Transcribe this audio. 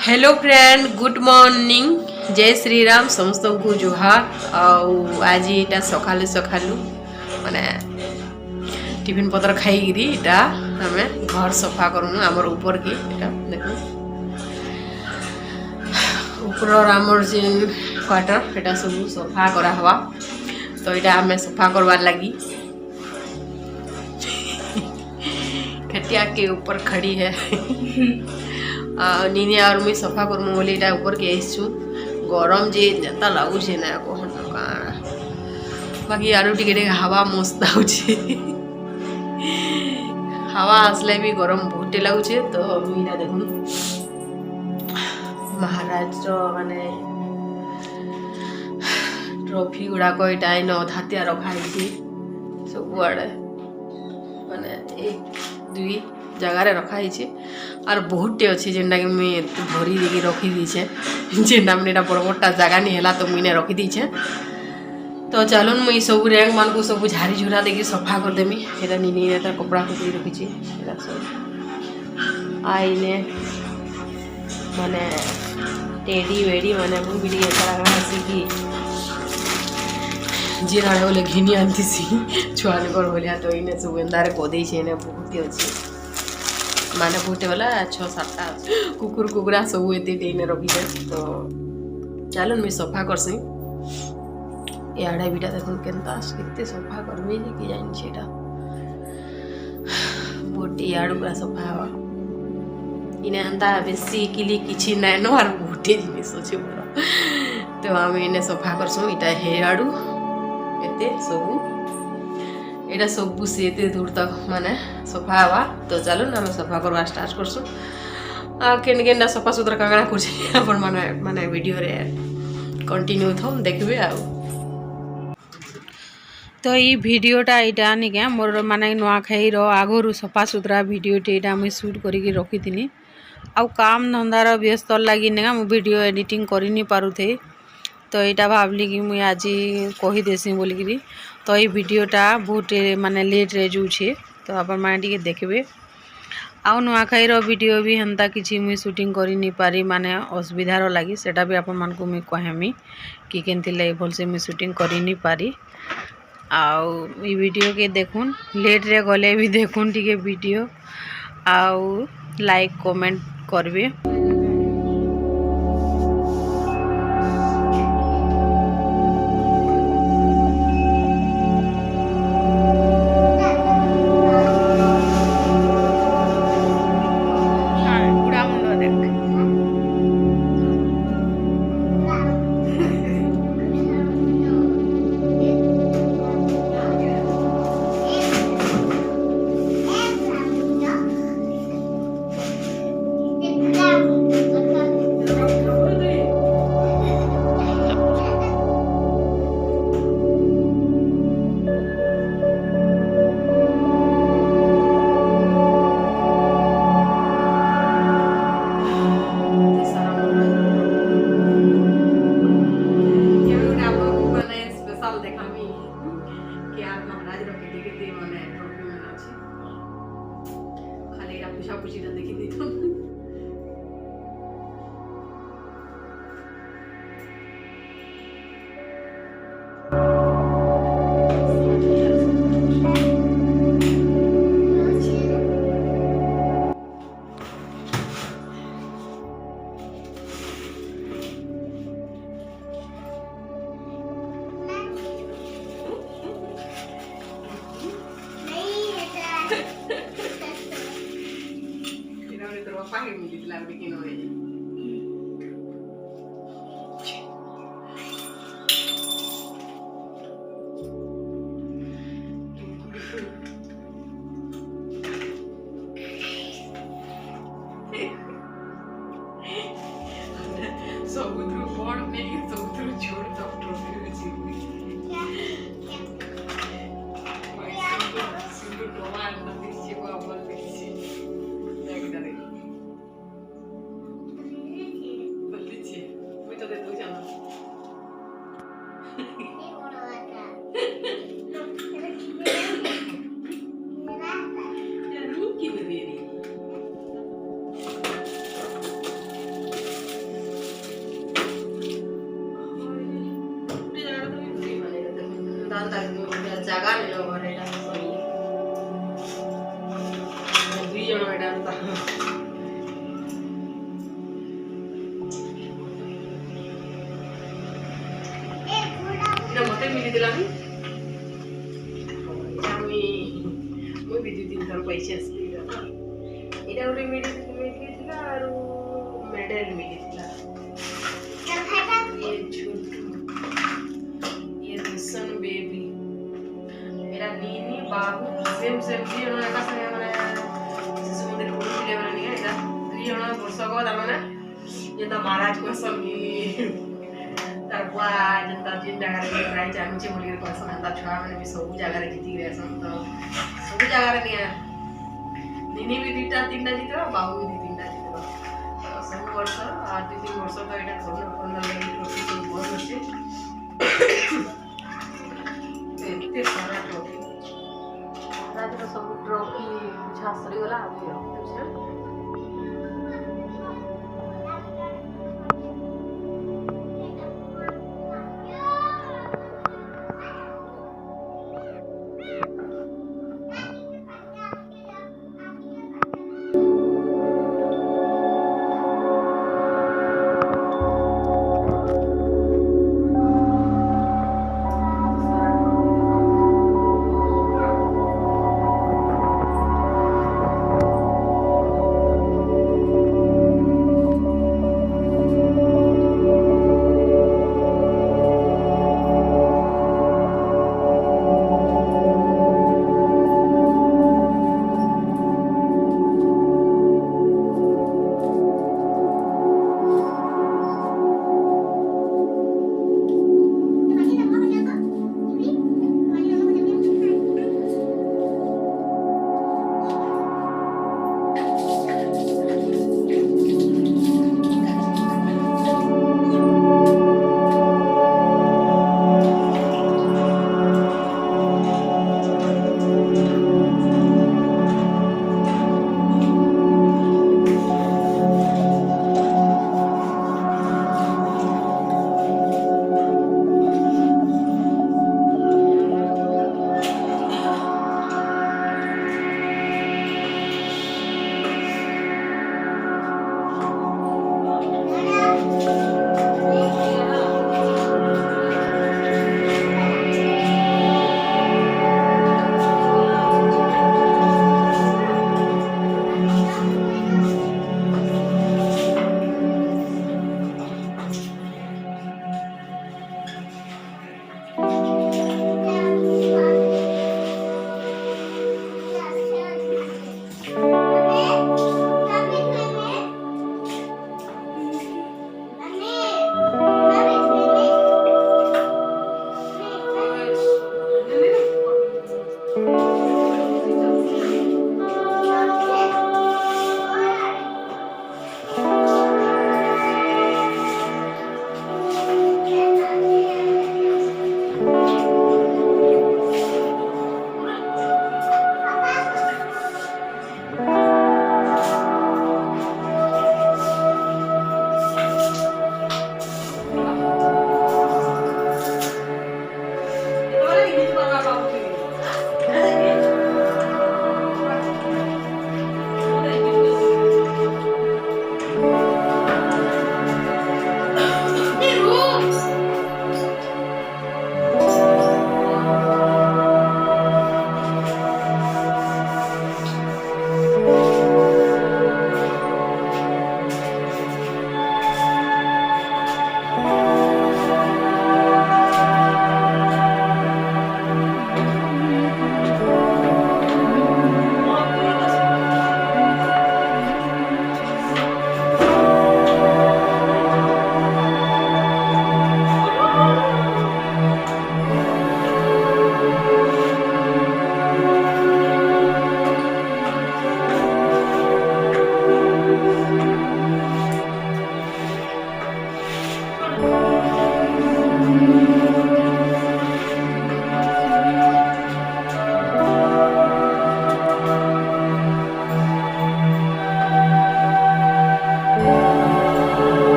hello friend good morning जय श्री राम समस्त को जुहार आज यहाँ सकालू सकालू माने टिफिन पत्र खाई आम घर सफा करूँ आमर ऊपर की देख ऊपर आमर जेन क्वार्टर एटा सब सफा करा हवा तो यहाँ आम सफा करवार लगी खटिया के ऊपर खड़ी है नीने और मुई सफा करमु बोली इटा ऊपर के आइछु गरम जे जता लागुछे ना कहन का बाकी आरो टिके हवा मस्त आउछे हवा आसले भी गरम बहुते लागुछे तो मुईना देखुन महाराज माने ट्रॉफी गुड़ा को इटा इन अधातिया रखाई सब आड़े माने एक दुई जगार रखाई और बहुतटे अच्छे जेनटा कि मुझे भरी देकी रखी दीचे जेनटा मैंने बड़ बड़ा जगह नहीं है तो मुझे रखी दीचे तो चलून मुई सब रैंक मान को सब झाड़ी झुरा देकी सफा करदेमी ये नीने तार कपड़ा खुदी रखी सब आईने माने टेडी वेडी माने मुझे आसिकी जी ना बोले घिनी आंती छुआ बोलिया तो इन्हें सब एंदारे कदे बहुत अच्छे माने बहुटे वाला 6-7टा कुकुर कुकुरा सब ये रखी तो चलो मुझे सफा करसी याडा बीटा देखो के सफा करमी कि जानी सेटा बोटे याड पूरा सफा हवा इन्हें अंदा बेसी किली किछि नाय न और बहुटे जिनिस अच्छे बड़ा तो आम इन्हें सफा करसु इटा हेयाडू एते सब एटा सब से दूर तक माने सफा हवा तो चलो ना सफा करवा स्टार्ट करसु केन केनटा सफा सुतरा कागड़ा कर अपन माने वीडियो रे कंटिन्यू थो देखबे आ तो ये वीडियोटा यहाँ निके मोर माने नुआखाई आगु सफा सुतरा वीडियोटे यहाँ मुझे शूट करके रखी थी आउ काम धंदार व्यस्त लगी निका मु वीडियो एडिटिंग करि नि पारुथे तो यहाँ भावली कि मुझे आज कहीदेसी बोलिकी तो ये वीडियोटा बहुत माने लेट रे जाऊे तो आप मैंने देखबे आउ नुआखाईर वीडियो भी हेन्ता किसी मुई शूटिंग करि नि पारी माने असुविधार लगी सेटा भी आपण मानकु मुई कहमी कि केनति लाई भलसे मुई शूटिंग करि नि पारी आउ ई वीडियो के देखुन लेट रे गले भी देखुन टिके वीडियो आउ लाइक कमेंट करबे सबुथुरु बड़ नहीं सबुथुरु छोड़ तक ट्रॉफी अछि सिंधु टोमाल नदी से वो बोल दिसी देख दे ଜାଗା ନେଲ ଘରେ ଏଟା ସରି ଦୁଇ ଜଣ ଏଟା ଏଟା ମତେ ମିଳିଥିଲାନି ମୁଁ ବି ଦୁଇ ତିନି ଥର ପଇସା ଆସିଲି ଏଇଟା ଗୋଟେ ମିଳିଥିଲା ଆଉ ମେଡେଲ ମିଳିଥିଲା ये मिशन बेबी मेरा नीनी बाबू सेम सेम जी जण एका संगे माने शिशु मंदिर पढुଥିଲେ माने नहीं एटा दुई जण वर्षक ता माने जेता महाराज को समी तार बुआ जेता जिन जगह रे प्राइज आनुचे बोली कहसन ता छुआ माने भी सब जगह रे जीती गए सन तो सब जगह रे नहीं नीनी भी 2टा 3टा जीतला बाबू भी